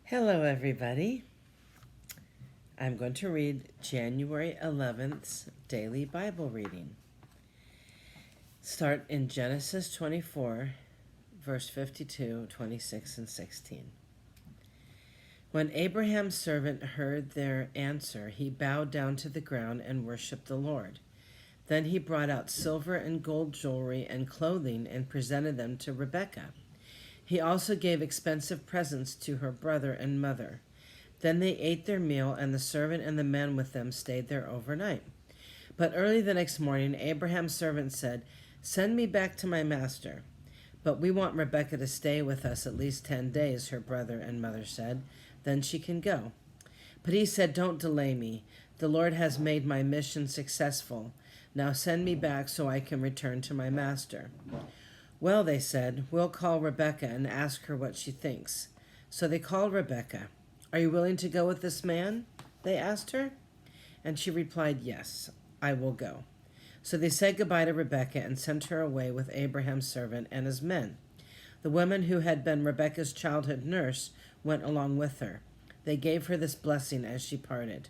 Hello, everybody. I'm going to read January 11th's daily Bible reading. Start in Genesis 24, verse 52, 26, and 16. When Abraham's servant heard their answer, he bowed down to the ground and worshiped the Lord. Then he brought out silver and gold jewelry and clothing and presented them to Rebekah. He also gave expensive presents to her brother and mother. Then they ate their meal, and the servant and the men with them stayed there overnight. But early the next morning, Abraham's servant said, "Send me back to my master." "But we want Rebekah to stay with us at least 10 days, her brother and mother said. "Then she can go." But he said, "Don't delay me. The Lord has made my mission successful. Now send me back so I can return to my master." "Well," they said, "we'll call Rebekah and ask her what she thinks." So they called Rebekah. "Are you willing to go with this man?" they asked her. And she replied, "Yes, I will go." So they said goodbye to Rebekah and sent her away with Abraham's servant and his men. The woman who had been Rebekah's childhood nurse went along with her. They gave her this blessing as she parted.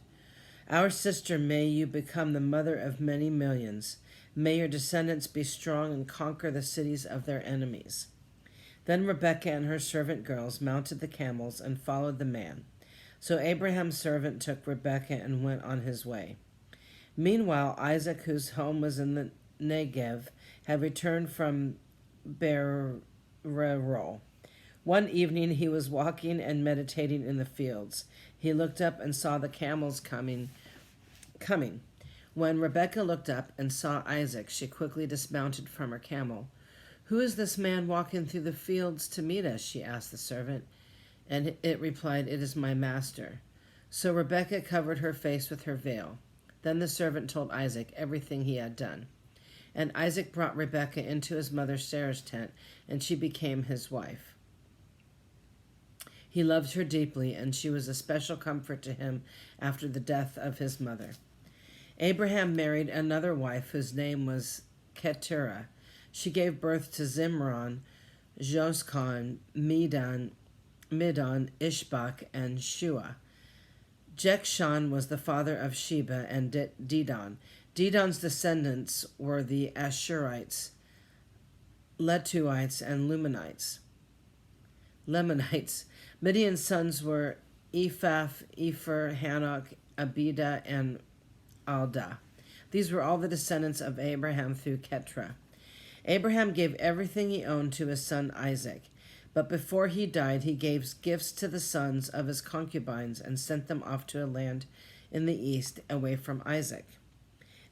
"Our sister, may you become the mother of many millions. May your descendants be strong and conquer the cities of their enemies." Then Rebekah and her servant girls mounted the camels and followed the man. So Abraham's servant took Rebekah and went on his way. Meanwhile, Isaac, whose home was in the Negev, had returned from Beerah. One evening he was walking and meditating in the fields. He looked up and saw the camels coming. When Rebekah looked up and saw Isaac, she quickly dismounted from her camel. "Who is this man walking through the fields to meet us?" she asked the servant. And it replied, "It is my master." So Rebekah covered her face with her veil. Then the servant told Isaac everything he had done. And Isaac brought Rebekah into his mother Sarah's tent, and she became his wife. He loved her deeply, and she was a special comfort to him after the death of his mother. Abraham married another wife whose name was Keturah. She gave birth to Zimran, Joskan, Medan, Ishbak, and Shua. Jekshan was the father of Sheba and Dedan. Dedan's descendants were the Ashurites, Letuites, and Lemonites. Midian's sons were Ephah, Epher, Hanok, Abida, and Alda. These were all the descendants of Abraham through Keturah. Abraham gave everything he owned to his son Isaac. But before he died, he gave gifts to the sons of his concubines and sent them off to a land in the east away from Isaac.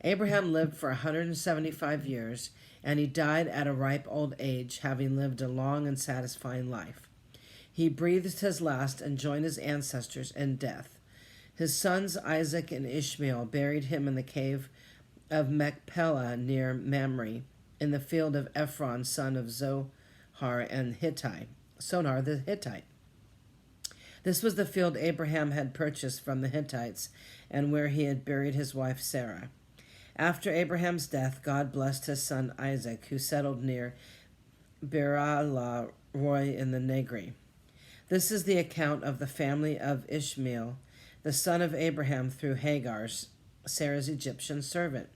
Abraham lived for 175 years, and he died at a ripe old age, having lived a long and satisfying life. He breathed his last and joined his ancestors in death. His sons Isaac and Ishmael buried him in the cave of Machpelah near Mamre, in the field of Ephron, son of Sonar the Hittite. This was the field Abraham had purchased from the Hittites, and where he had buried his wife Sarah. After Abraham's death, God blessed his son Isaac, who settled near Beerah Roy in the Negri. This is the account of the family of Ishmael, the son of Abraham through Hagar, Sarah's Egyptian servant.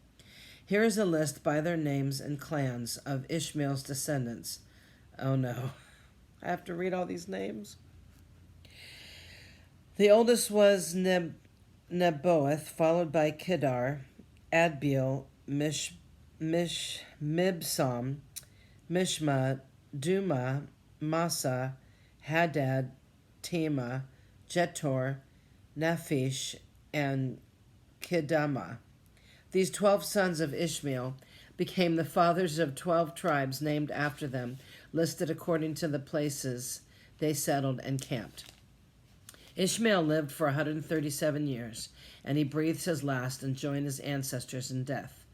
Here is a list by their names and clans of Ishmael's descendants. Oh no, I have to read all these names. The oldest was Neboeth, followed by Kedar, Adbeel, Mibsam, Mishma, Duma, Massa, Hadad, Tema, Jetor, Naphish, and Kedama. These 12 sons of Ishmael became the fathers of 12 tribes named after them, listed according to the places they settled and camped. Ishmael lived for 137 years, and he breathed his last and joined his ancestors in death.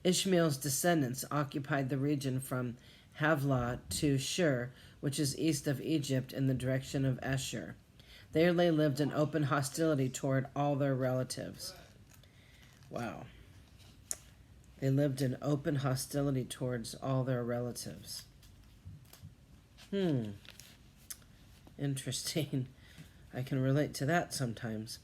Ishmael's descendants occupied the region from Havilah to Shur, which is east of Egypt in the direction of Ashur. There they lived in open hostility toward all their relatives. Wow. They lived in open hostility towards all their relatives. Interesting. I can relate to that sometimes.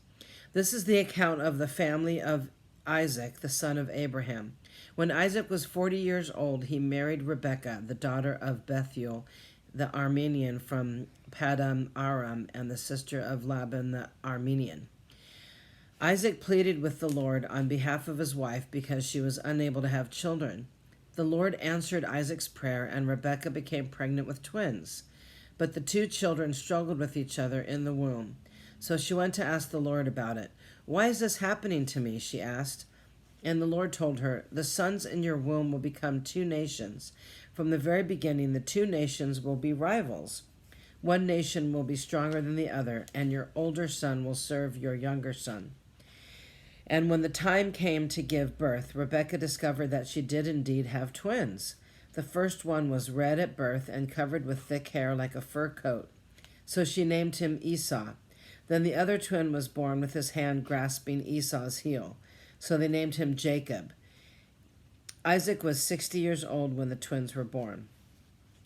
This is the account of the family of Isaac, the son of Abraham. When Isaac was 40 years old, he married Rebekah, the daughter of Bethuel, the Aramean from Paddan Aram, and the sister of Laban the Aramean. Isaac pleaded with the Lord on behalf of his wife because she was unable to have children. The Lord answered Isaac's prayer, and Rebekah became pregnant with twins. But the two children struggled with each other in the womb. So she went to ask the Lord about it. "Why is this happening to me?" she asked. And the Lord told her, "The sons in your womb will become two nations. From the very beginning, the two nations will be rivals. One nation will be stronger than the other, and your older son will serve your younger son." And when the time came to give birth, Rebekah discovered that she did indeed have twins. The first one was red at birth and covered with thick hair like a fur coat. So she named him Esau. Then the other twin was born with his hand grasping Esau's heel. So they named him Jacob. Isaac was 60 years old when the twins were born.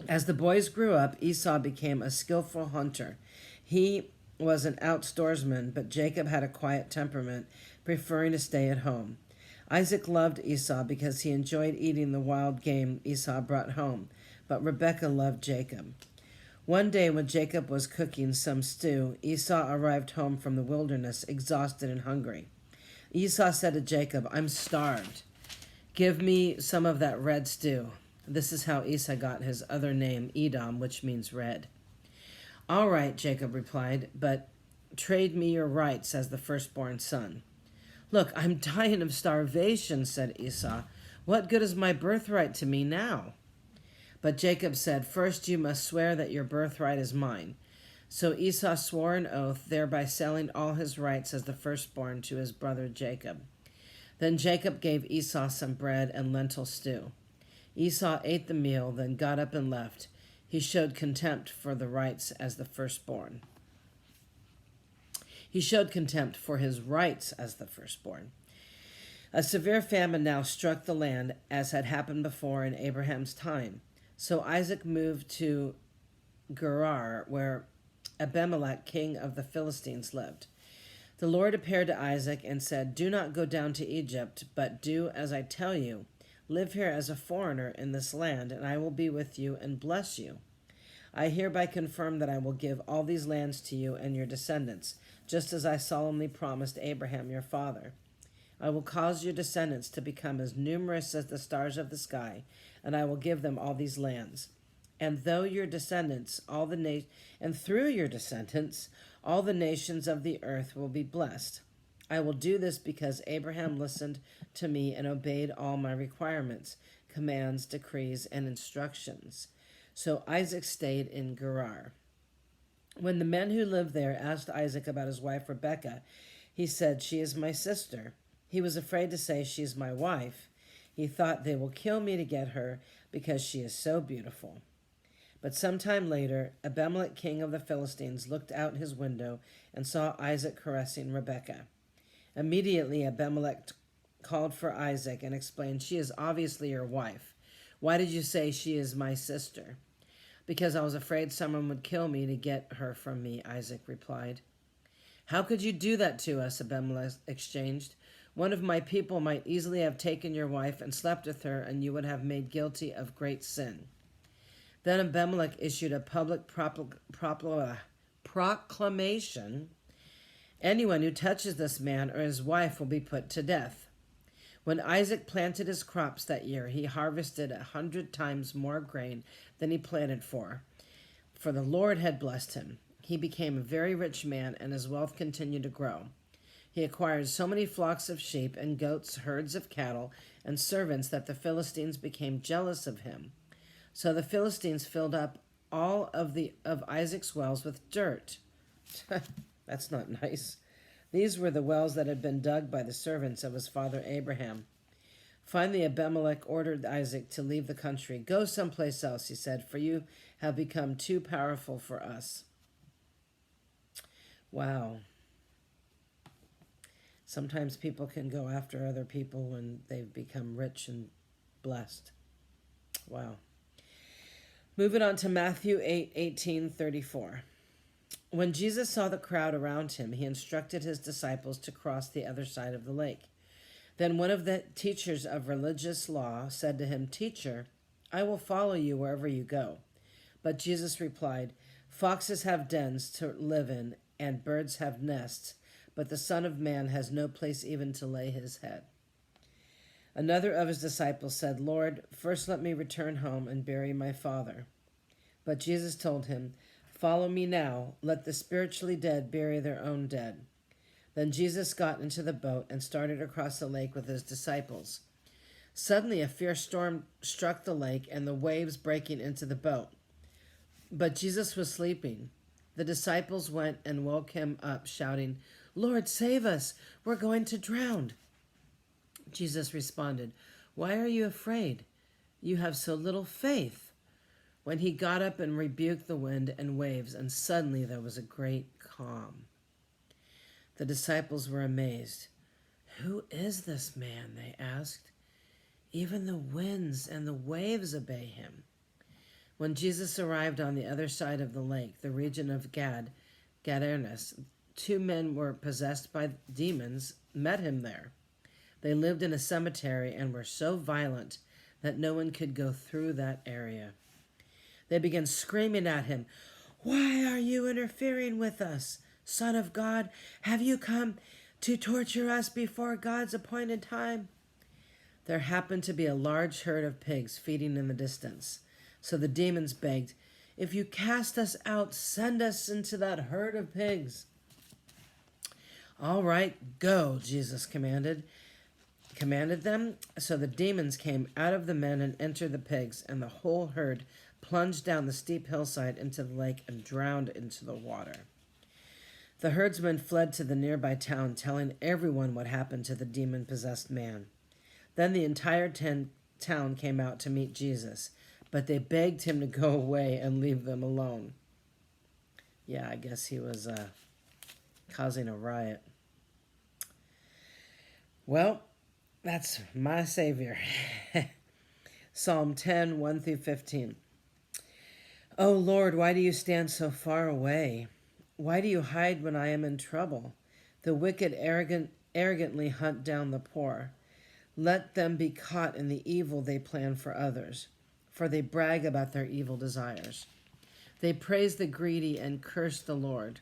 As the boys grew up, Esau became a skillful hunter. He was an outdoorsman, but Jacob had a quiet temperament, preferring to stay at home. Isaac loved Esau because he enjoyed eating the wild game Esau brought home, but Rebekah loved Jacob. One day when Jacob was cooking some stew, Esau arrived home from the wilderness, exhausted and hungry. Esau said to Jacob, "I'm starved. Give me some of that red stew." This is how Esau got his other name, Edom, which means red. "All right," Jacob replied, "but trade me your rights as the firstborn son." "Look, I'm dying of starvation," said Esau. "What good is my birthright to me now?" But Jacob said, "First you must swear that your birthright is mine." So Esau swore an oath, thereby selling all his rights as the firstborn to his brother Jacob. Then Jacob gave Esau some bread and lentil stew. Esau ate the meal, then got up and left. He showed contempt for the rights as the firstborn. He showed contempt for his rights as the firstborn. A severe famine now struck the land, as had happened before in Abraham's time. So Isaac moved to Gerar, where Abimelech, king of the Philistines, lived. The Lord appeared to Isaac and said, "Do not go down to Egypt, but do as I tell you. Live here as a foreigner in this land, and I will be with you and bless you. I hereby confirm that I will give all these lands to you and your descendants, just as I solemnly promised Abraham your father. I will cause your descendants to become as numerous as the stars of the sky, and I will give them all these lands. And through your descendants, all the nations of the earth will be blessed. I will do this because Abraham listened to me and obeyed all my requirements, commands, decrees, and instructions." So Isaac stayed in Gerar. When the men who lived there asked Isaac about his wife Rebekah, he said, "She is my sister." He was afraid to say, "She is my wife." He thought, "They will kill me to get her because she is so beautiful." But sometime later, Abimelech, king of the Philistines, looked out his window and saw Isaac caressing Rebekah. Immediately, Abimelech called for Isaac and explained, "She is obviously your wife. Why did you say she is my sister?" "Because I was afraid someone would kill me to get her from me," Isaac replied. "How could you do that to us?" Abimelech exchanged. "One of my people might easily have taken your wife and slept with her, and you would have made guilty of great sin." Then Abimelech issued a public proclamation. "Anyone who touches this man or his wife will be put to death." When Isaac planted his crops that year, he harvested 100 times more grain than he planted for the Lord had blessed him. He became a very rich man, and his wealth continued to grow. He acquired so many flocks of sheep and goats, herds of cattle, and servants that the Philistines became jealous of him. So the Philistines filled up all of Isaac's wells with dirt. That's not nice. These were the wells that had been dug by the servants of his father Abraham. Finally, Abimelech ordered Isaac to leave the country. "Go someplace else," he said, "for you have become too powerful for us." Wow. Sometimes people can go after other people when they've become rich and blessed. Wow. Moving on to Matthew 8:18-34. When Jesus saw the crowd around him, he instructed his disciples to cross the other side of the lake. Then one of the teachers of religious law said to him, "Teacher, I will follow you wherever you go." But Jesus replied, "Foxes have dens to live in, and birds have nests, but the Son of Man has no place even to lay his head." Another of his disciples said, "Lord, first let me return home and bury my father." But Jesus told him, "Follow me now. Let the spiritually dead bury their own dead." Then Jesus got into the boat and started across the lake with his disciples. Suddenly a fierce storm struck the lake and the waves breaking into the boat. But Jesus was sleeping. The disciples went and woke him up, shouting, "Lord, save us! We're going to drown." Jesus responded, "Why are you afraid? You have so little faith." When he got up and rebuked the wind and waves, and suddenly there was a great calm. The disciples were amazed. "Who is this man?" they asked. "Even the winds and the waves obey him." When Jesus arrived on the other side of the lake, the region of Gadarenes, 2 men were possessed by demons met him there. They lived in a cemetery and were so violent that no one could go through that area. They began screaming at him, "Why are you interfering with us? Son of God, have you come to torture us before God's appointed time?" There happened to be a large herd of pigs feeding in the distance. So the demons begged, "If you cast us out, send us into that herd of pigs." "All right, go," Jesus commanded them. So the demons came out of the men and entered the pigs, and the whole herd plunged down the steep hillside into the lake and drowned into the water. The herdsmen fled to the nearby town, telling everyone what happened to the demon-possessed man. Then the entire town came out to meet Jesus, but they begged him to go away and leave them alone. Yeah, I guess he was causing a riot. Well, that's my Savior. Psalm 10, 1 through 15. "O Lord, why do you stand so far away? Why do you hide when I am in trouble? The wicked arrogantly hunt down the poor. Let them be caught in the evil they plan for others, for they brag about their evil desires. They praise the greedy and curse the Lord.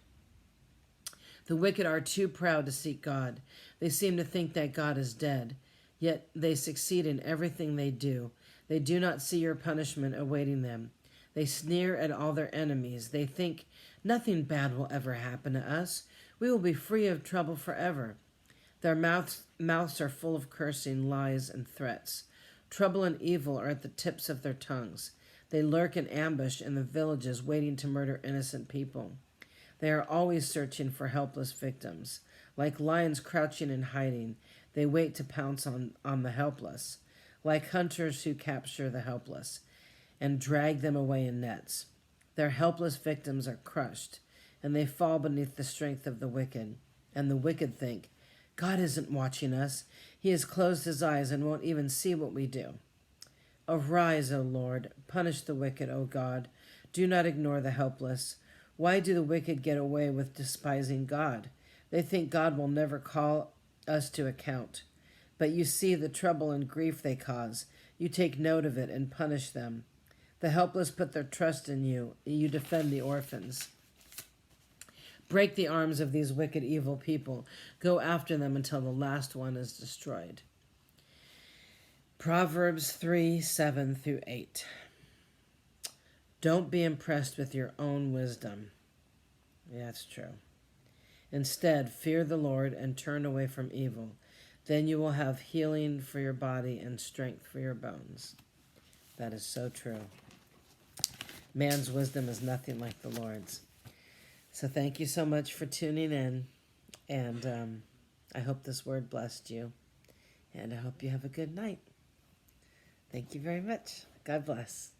The wicked are too proud to seek God. They seem to think that God is dead, yet they succeed in everything they do. They do not see your punishment awaiting them. They sneer at all their enemies. They think, nothing bad will ever happen to us. We will be free of trouble forever. Their mouths are full of cursing, lies, and threats. Trouble and evil are at the tips of their tongues. They lurk in ambush in the villages, waiting to murder innocent people. They are always searching for helpless victims. Like lions crouching and hiding, they wait to pounce on the helpless. Like hunters who capture the helpless and drag them away in nets. Their helpless victims are crushed, and they fall beneath the strength of the wicked. And the wicked think, God isn't watching us. He has closed his eyes and won't even see what we do. Arise, O Lord. Punish the wicked, O God. Do not ignore the helpless. Why do the wicked get away with despising God? They think God will never call us to account. But you see the trouble and grief they cause. You take note of it and punish them. The helpless put their trust in you. You defend the orphans. Break the arms of these wicked, evil people. Go after them until the last one is destroyed. Proverbs 3, 7 through 8. Don't be impressed with your own wisdom. Yeah, that's true. Instead, fear the Lord and turn away from evil. Then you will have healing for your body and strength for your bones. That is so true. Man's wisdom is nothing like the Lord's. So thank you so much for tuning in. And I hope this word blessed you. And I hope you have a good night. Thank you very much. God bless.